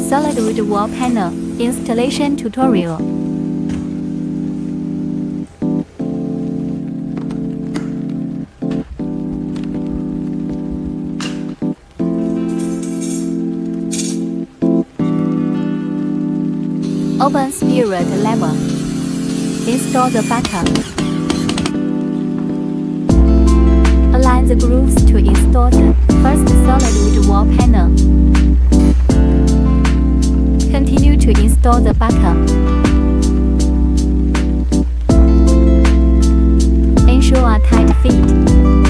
solid wood wall panel installation tutorial. Open spirit lever. Install the button. Align the grooves to install the first solid wood wall panel. Continue to install the button. Ensure a tight fit.